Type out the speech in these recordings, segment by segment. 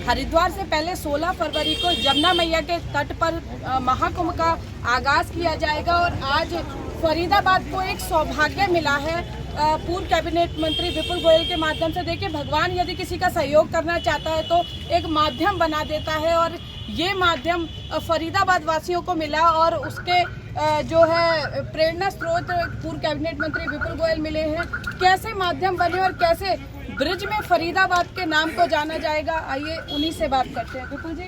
हरिद्वार से पहले 16 फरवरी को यमुना मैया के तट पर महाकुंभ का आगाज किया जाएगा और आज फरीदाबाद को एक सौभाग्य मिला है पूर्व कैबिनेट मंत्री विपुल गोयल के माध्यम से। देखिए, भगवान यदि किसी का सहयोग करना चाहता है तो एक माध्यम बना देता है और ये माध्यम फरीदाबाद वासियों को मिला और उसके जो है प्रेरणा स्रोत पूर्व कैबिनेट मंत्री विपुल गोयल मिले हैं। कैसे माध्यम बने और कैसे ब्रिज में फरीदाबाद के नाम को जाना जाएगा, आइए उन्हीं से बात करते हैं। विपुल जी,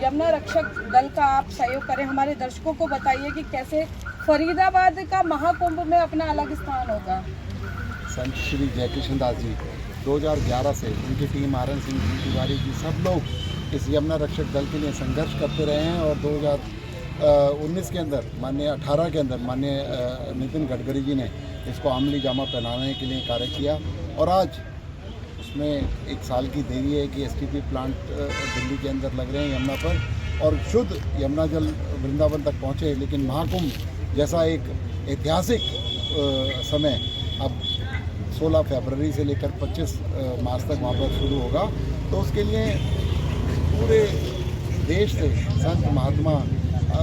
यमुना रक्षक दल का आप सहयोग करें, हमारे दर्शकों को बताइए कि कैसे फरीदाबाद का महाकुंभ में अपना अलग स्थान होगा। संत श्री जयकृष्ण दास जी 2011 से उनकी टीम आर.एन. सिंह जी, तिवारी जी, सब लोग इस यमुना रक्षक दल के लिए संघर्ष करते रहे हैं और 2019 के अंदर माननीय 18 के अंदर माननीय नितिन गडकरी जी ने इसको अमली जामा पहनाने के लिए कार्य किया और आज उसमें 1 साल की देरी है कि एसटीपी प्लांट दिल्ली के अंदर लग रहे हैं यमुना पर और शुद्ध यमुना जल वृंदावन तक पहुँचे। लेकिन महाकुंभ जैसा एक ऐतिहासिक समय अब 16 फरवरी से लेकर 25 मार्च तक वहाँ पर शुरू होगा, तो उसके लिए पूरे देश से संत महात्मा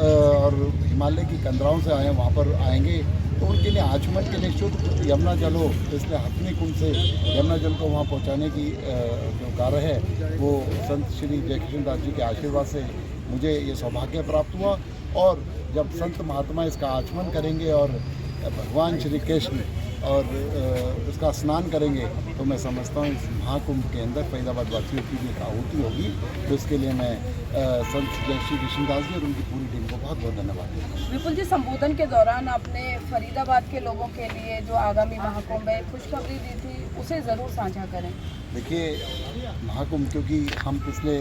और हिमालय की कंदराओं से आए वहाँ पर आएंगे, तो उनके लिए आचमन के लिए शुद्ध यमुना जल हो, तो इसलिए हथनी कुंड से यमुना जल को वहाँ पहुँचाने की जो कार्य है वो संत श्री जयकृष्ण दास जी के आशीर्वाद से मुझे ये सौभाग्य प्राप्त हुआ। और जब संत महात्मा इसका आचमन करेंगे और भगवान श्री कृष्ण और इसका स्नान करेंगे, तो मैं समझता हूँ इस महाकुंभ के अंदर फरीदाबाद वासियों की भी आहुति होगी। तो इसके लिए मैं संत जय श्री कृष्णदास जी और उनकी पूरी टीम को बहुत बहुत धन्यवाद देता हूँ। विपुल जी, संबोधन के दौरान आपने फरीदाबाद के लोगों के लिए जो आगामी महाकुंभ है खुशखबरी दी थी, उसे ज़रूर साझा करें। देखिए, महाकुंभ क्योंकि हम पिछले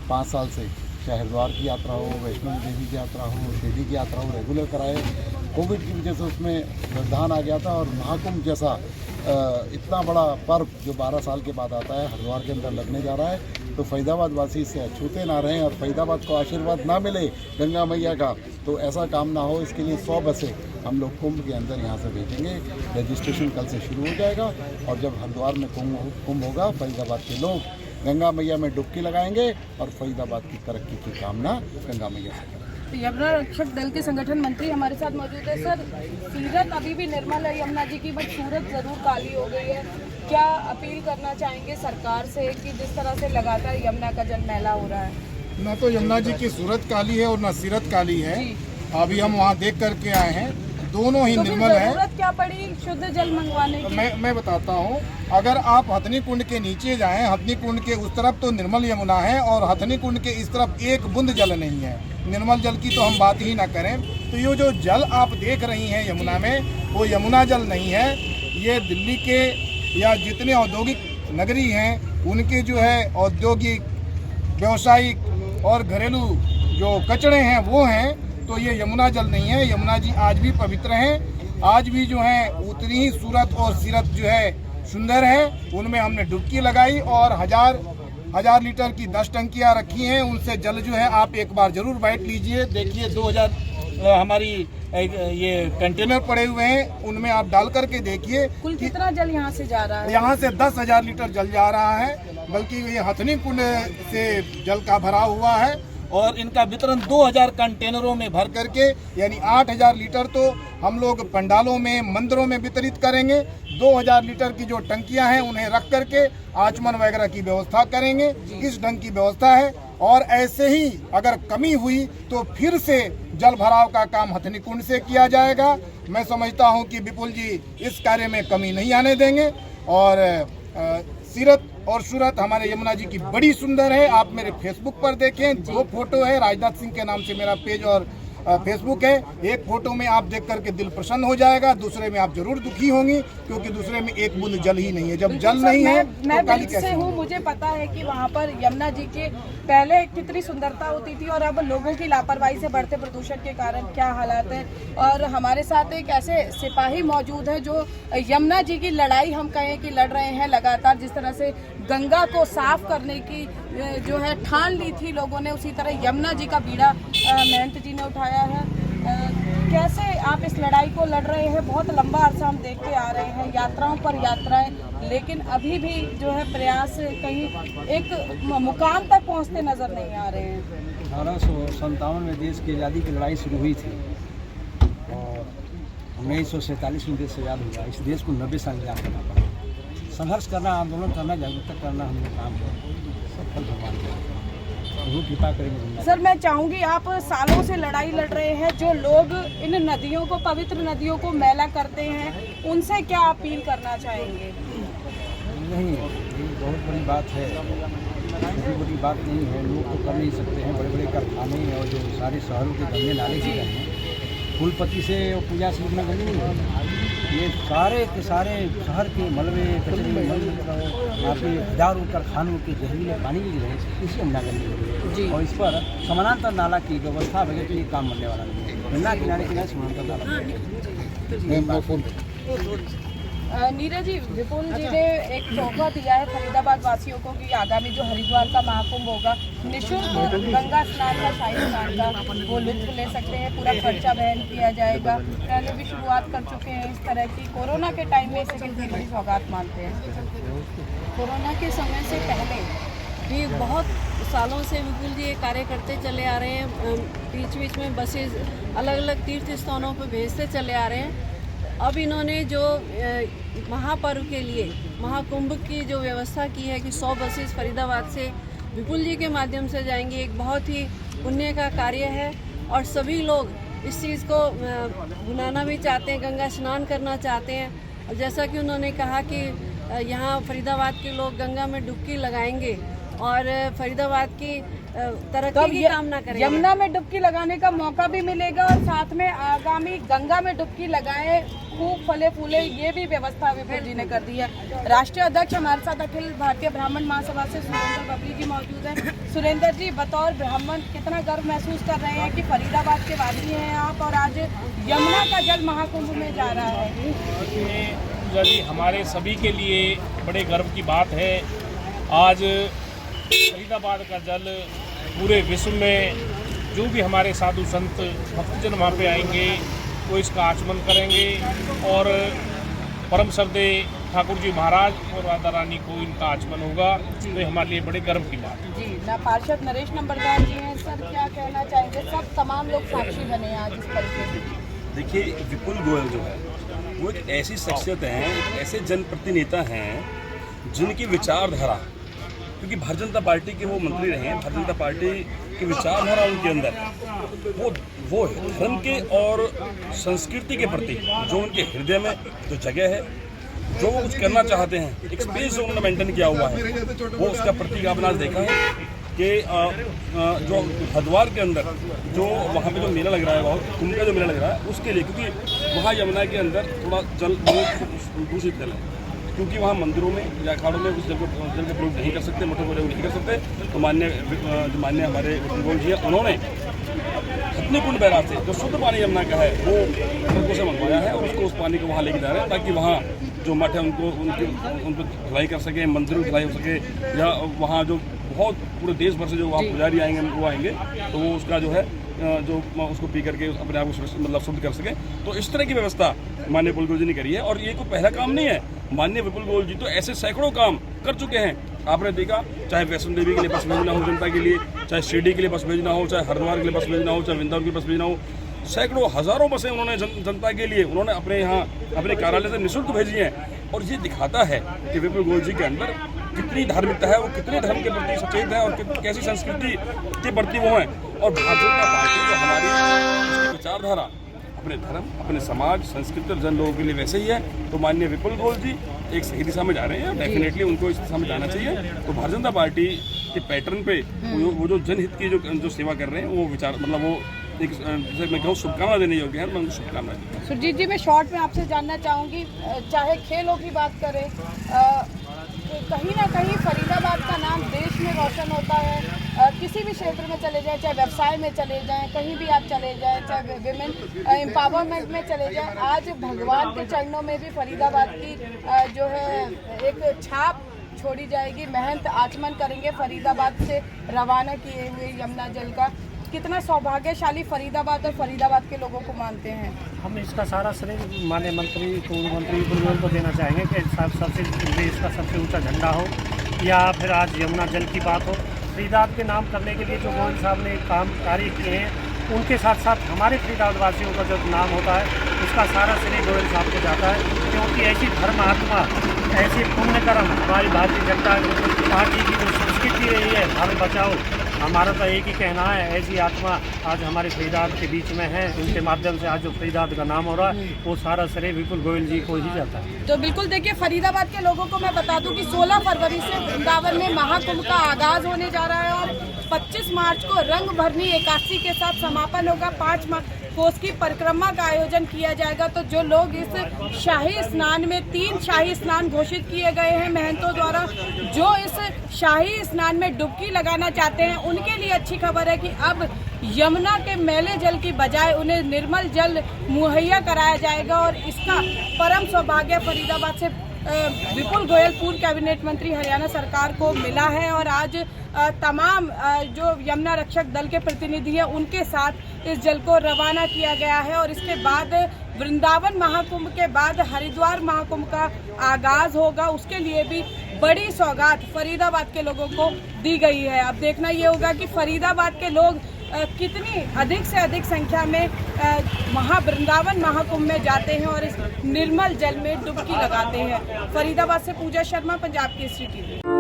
5 साल से चाहे हरिद्वार की यात्रा हो, वैष्णो देवी की यात्रा हो, शिरडी की यात्रा हो, रेगुलर कराए। कोविड की वजह से उसमें व्यवधान आ गया था और महाकुंभ जैसा इतना बड़ा पर्व जो 12 साल के बाद आता है हरिद्वार के अंदर लगने जा रहा है, तो फरीदाबाद वासी इससे अछूते ना रहें और फरीदाबाद को आशीर्वाद ना मिले गंगा मैया का, तो ऐसा काम ना हो। इसके लिए 100 बसें हम लोग कुंभ के अंदर यहाँ से भेजेंगे। रजिस्ट्रेशन कल से शुरू हो जाएगा और जब हरिद्वार में कुंभ होगा, फरीदाबाद के लोग गंगा मैया में डुबकी लगाएंगे और फरीदाबाद की तरक्की की कामना गंगा मैया से करेंगे। तो यमुना रक्षक दल के संगठन मंत्री हमारे साथ मौजूद है। सर, सीरत अभी भी निर्मल है यमुना जी की, बट सूरत जरूर काली हो गई है। क्या अपील करना चाहेंगे सरकार से कि जिस तरह से लगातार यमुना का जल मैला हो रहा है? ना तो यमुना जी की सूरत काली है और ना सीरत काली है। अभी हम वहाँ देख करके आए हैं, दोनों ही निर्मल है। जरूरत क्या पड़ी शुद्ध जल मंगवाने की? मैं बताता हूँ, अगर आप हथनी कुंड के नीचे जाएं, हथनी कुंड के उस तरफ तो निर्मल यमुना है और हथनी कुंड के इस तरफ एक बूंद जल नहीं है। निर्मल जल की तो हम बात ही ना करें। तो ये जो जल आप देख रही हैं यमुना में, वो यमुना जल नहीं है। ये दिल्ली के या जितने औद्योगिक नगरी हैं उनके जो है औद्योगिक, व्यावसायिक और घरेलू जो कचरे हैं वो हैं। तो ये यमुना जल नहीं है। यमुना जी आज भी पवित्र हैं, आज भी जो है उतनी ही सूरत और सीरत जो है सुंदर है। उनमें हमने डुबकी लगाई और हजार लीटर की 10 टंकियां रखी हैं, उनसे जल जो है आप एक बार जरूर बैठ लीजिए। देखिए 2000 हमारी ये कंटेनर पड़े हुए हैं, उनमें आप डाल करके देखिए कुल कितना जल यहाँ से जा रहा है। यहाँ से 10,000 लीटर जल जा रहा है, बल्कि ये हथनी कुंड से जल का भरा हुआ है और इनका वितरण 2000 कंटेनरों में भर करके, यानी 8000 लीटर तो हम लोग पंडालों में, मंदिरों में वितरित करेंगे। 2000 लीटर की जो टंकियां हैं उन्हें रख करके आचमन वगैरह की व्यवस्था करेंगे। इस ढंग की व्यवस्था है और ऐसे ही अगर कमी हुई तो फिर से जल भराव का काम हथनी कुंड से किया जाएगा। मैं समझता हूं कि विपुल जी इस कार्य में कमी नहीं आने देंगे। और सीरत और सूरत हमारे यमुना जी की बड़ी सुंदर है। आप मेरे फेसबुक पर देखें, 2 फोटो है, राजनाथ सिंह के नाम से मेरा पेज और फेसबुक है। एक फोटो में आप देख करके दिल प्रसन्न हो जाएगा, दूसरे में आप जरूर दुखी होंगी क्योंकि दूसरे में एक बूंद जल ही नहीं है। जब जल नहीं है मैं काली कैसे हूँ। मुझे पता है कि वहाँ पर यमुना जी के पहले कितनी सुंदरता होती थी और अब लोगों की लापरवाही से बढ़ते प्रदूषण के कारण क्या हालात है। और हमारे साथ एक ऐसे सिपाही मौजूद है जो यमुना जी की लड़ाई हम कहें कि लड़ रहे हैं लगातार। जिस तरह से गंगा को साफ करने की जो है ठान ली थी लोगों ने, उसी तरह यमुना जी का बीड़ा महंत जी ने उठाया है। कैसे आप इस लड़ाई को लड़ रहे हैं? बहुत लंबा अरसा हम देखते आ रहे हैं, यात्राओं पर यात्राएं, लेकिन अभी भी जो है प्रयास कहीं एक मुकाम तक पहुंचते नजर नहीं आ रहे हैं। 1857 में देश की आज़ादी की लड़ाई शुरू हुई थी और 1947 में देश आज़ाद हुआ। इस देश को 90 साल इंतजार करना पड़ा। संघर्ष करना, आंदोलन करना, जागरूकता करना हमने काम किया। सफल भगवान वो कृपा करेंगे। सर, मैं चाहूंगी, आप सालों से लड़ाई लड़ रहे हैं, जो लोग इन नदियों को, पवित्र नदियों को मैला करते हैं, उनसे क्या अपील करना चाहेंगे? नहीं, ये बहुत बड़ी बात है, छोटी बड़ी बात नहीं है। लोग तो कर नहीं सकते हैं। बड़े बड़े कारखाने और जो सारे शहरों के गंदे नाले की गए हैं, फूलपत्ती से और पूजा से उतना गंदे नहीं है। ये सारे के सारे शहर के मलबे, कचरे, आपके हजारों कारखानों के जहरीले पानी गिर रहे हैं, इसी हमला करनी है। और इस पर समानांतर नाला की व्यवस्था बगैर तो ये काम बनने वाला नहीं है। गंगा किनारे किनारे समानांतर नाला। नीरज जी, विपुल जी ने एक तोहफा दिया है फरीदाबाद वासियों को कि आगामी जो हरिद्वार का महाकुंभ होगा, निःशुल्क गंगा स्नान का, शाही स्नान का वो लुत्फ ले सकते हैं। पूरा खर्चा वहन किया जाएगा। पहले भी शुरुआत कर चुके हैं इस तरह की। कोरोना के टाइम में इसे कितनी बड़ी सौगात मानते हैं? कोरोना के समय से पहले भी बहुत सालों से विपुल जी ये कार्य करते चले आ रहे हैं। बीच बीच में बसेज अलग अलग तीर्थ स्थानों पर भेजते चले आ रहे हैं। अब इन्होंने जो महापर्व के लिए महाकुंभ की जो व्यवस्था की है कि 100 बसेस फरीदाबाद से विपुल जी के माध्यम से जाएंगी, एक बहुत ही पुण्य का कार्य है और सभी लोग इस चीज़ को भुनाना भी चाहते हैं, गंगा स्नान करना चाहते हैं। और जैसा कि उन्होंने कहा कि यहाँ फरीदाबाद के लोग गंगा में डुबकी लगाएंगे और फरीदाबाद की तरक्की की कामना करेंगे। यमुना में डुबकी लगाने का मौका भी मिलेगा और साथ में आगामी गंगा में डुबकी लगाए, खूब फले फूले, ये भी व्यवस्था विपुल जी ने कर दी है। राष्ट्रीय अध्यक्ष हमारे साथ अखिल भारतीय ब्राह्मण महासभा से सुरेंद्र बबली जी मौजूद हैं। सुरेंद्र जी, बतौर ब्राह्मण कितना गर्व महसूस कर रहे हैं कि फरीदाबाद के वासी हैं आप और आज यमुना का जल महाकुंभ में जा रहा है? जी, हमारे सभी के लिए बड़े गर्व की बात है। आज फरीदाबाद का जल पूरे विश्व में जो भी हमारे साधु संत भक्तजन वहाँ पे आएंगे वो इसका आचमन करेंगे और परम श्रद्धेय ठाकुर जी महाराज और राधा रानी को इनका आचमन होगा। तो ये हमारे लिए बड़े गर्व की बात है। जी, ना पार्षद नरेश नंबरदार जी हैं, सर क्या कहना चाहेंगे? सब तमाम लोग साक्षी बने हैं आज इस परिचय। देखिए, विपुल गोयल जो है वो एक ऐसी शख्सियत हैं, एक ऐसे जनप्रतिनिधि हैं जिनकी विचारधारा, क्योंकि भारतीय जनता पार्टी के वो मंत्री रहे हैं, भारतीय जनता पार्टी की विचारधारा उनके अंदर वो धर्म के और संस्कृति के प्रति जो उनके हृदय में जो जगह है, जो वो कुछ करना चाहते हैं, एक स्पेस जो उन्होंने मेंटेन किया हुआ है, वो उसका प्रतीक आपने आज देखा है कि जो हरिद्वार के अंदर जो वहाँ पे जो मेला लग रहा है, कुंभ का जो मेला लग रहा है, उसके लिए, क्योंकि वहाँ यमुना के अंदर थोड़ा जल दूषित जल है, क्योंकि वहाँ मंदिरों में या अखाड़ों में उस जल का प्रयोग नहीं कर सकते, मठों का प्रयोग नहीं कर सकते। तो मान्य हमारे विपुल जी हैं, उन्होंने हथनीकुंड बैराज से जो शुद्ध पानी यमुना का है वो उनको से मंगवाया है और उसको उस पानी को वहाँ लेके जा रहे हैं, ताकि वहाँ जो मठ है उनको धुलाई कर सके, मंदिरों की धुलाई हो सके, या वहाँ जो बहुत पूरे देश भर से जो वहाँ पुजारी आएंगे वो आएंगे तो वो उसका जो है जो उसको पी करके अपने आप को मतलब शुद्ध कर सके। तो इस तरह की व्यवस्था माननीय विपुल गोयल जी ने करी है और ये कोई पहला काम नहीं है। माननीय विपुल गोयल जी तो ऐसे सैकड़ों काम कर चुके हैं। आपने देखा, चाहे वैष्णो देवी के लिए बस भेजना हो जनता के लिए, चाहे शिरडी के लिए बस भेजना हो, चाहे हरिद्वार के लिए बस भेजना हो, चाहे वृंदावन के लिए बस भेजना हो, सैकड़ों हजारों बसें उन्होंने जनता के लिए उन्होंने अपने यहाँ अपने कार्यालय से निःशुल्क भेजी हैं। और ये दिखाता है कि विपुल गोयल जी के अंदर कितनी धार्मिकता है, वो कितने धर्म के प्रति सचेत है और कैसी संस्कृति के प्रति वो हैं। और भारतीय जनता पार्टी जो हमारी विचारधारा अपने धर्म, अपने समाज, संस्कृति और जन लोगों के लिए वैसे ही है। तो माननीय विपुल गोयल जी एक सही दिशा में जा रहे हैं, डेफिनेटली उनको इस दिशा में जाना चाहिए। तो भारतीय जनता पार्टी के पैटर्न पे वो जो जनहित की जो सेवा कर रहे हैं वो विचार मतलब वो एक जैसे मैं कहूँ शुभकामना देने योग्य है। मैं उनको शुभकामना देता हूँ। सुरजीत जी, मैं शॉर्ट में आपसे जानना चाहूँगी, चाहे खेलों की बात करें, कहीं ना कहीं फरीदाबाद का नाम देश में रोशन होता है। किसी भी क्षेत्र में चले जाएं, चाहे व्यवसाय में चले जाएं, कहीं भी आप चले जाएं, चाहे विमेन एम्पावरमेंट में चले जाएं, आज भगवान के चरणों में भी फरीदाबाद की जो है एक छाप छोड़ी जाएगी। महंत आचमन करेंगे फरीदाबाद से रवाना किए हुए यमुना जल का। कितना सौभाग्यशाली फरीदाबाद और फरीदाबाद के लोगों को मानते हैं? हम इसका सारा श्रेय माननीय मंत्री पूर्व मंत्री विपुल गोयल को देना चाहेंगे कि सबसे देश का सबसे ऊंचा झंडा हो, या फिर आज यमुना जल की बात हो। फरीदाबाद के नाम करने के लिए जो गोयल साहब ने काम कार्य किए हैं, उनके साथ साथ हमारे फरीदाबाद वासियों का जो नाम होता है उसका सारा श्रेय गोयल साहब को जाता है, क्योंकि ऐसी धर्म आत्मा, ऐसे पुण्य कर्म हमारी भारतीय जनता पार्टी की जो संस्कृति रही है, भारत बचाओ, हमारा तो एक ही कहना है, ऐसी आत्मा आज हमारे फरीदाबाद के बीच में है। उनके माध्यम से आज जो फरीदाबाद का नाम हो रहा है वो सारा श्रेय विपुल गोयल जी को ही जाता है। तो बिल्कुल देखिए, फरीदाबाद के लोगों को मैं बता दूं कि 16 फरवरी से वृंदावन में महाकुंभ का आगाज होने जा रहा है और 25 मार्च को रंग भरनी एकादशी के साथ समापन होगा। 5 कोस की परिक्रमा का आयोजन किया जाएगा। तो जो लोग इस शाही स्नान में 3 शाही स्नान घोषित किए गए हैं महंतों द्वारा, जो इस शाही स्नान में डुबकी लगाना चाहते हैं, उनके लिए अच्छी खबर है कि अब यमुना के मैले जल की बजाय उन्हें निर्मल जल मुहैया कराया जाएगा। और इसका परम सौभाग्य फरीदाबाद से विपुल गोयल पूर्व कैबिनेट मंत्री हरियाणा सरकार को मिला है। और आज तमाम जो यमुना रक्षक दल के प्रतिनिधि हैं उनके साथ इस जल को रवाना किया गया है। और इसके बाद वृंदावन महाकुंभ के बाद हरिद्वार महाकुंभ का आगाज होगा, उसके लिए भी बड़ी सौगात फरीदाबाद के लोगों को दी गई है। अब देखना ये होगा कि फरीदाबाद के लोग कितनी अधिक से अधिक संख्या में वृंदावन महाकुंभ में जाते हैं और इस निर्मल जल में डुबकी लगाते हैं। फरीदाबाद से पूजा शर्मा, पंजाब केसरी टीवी।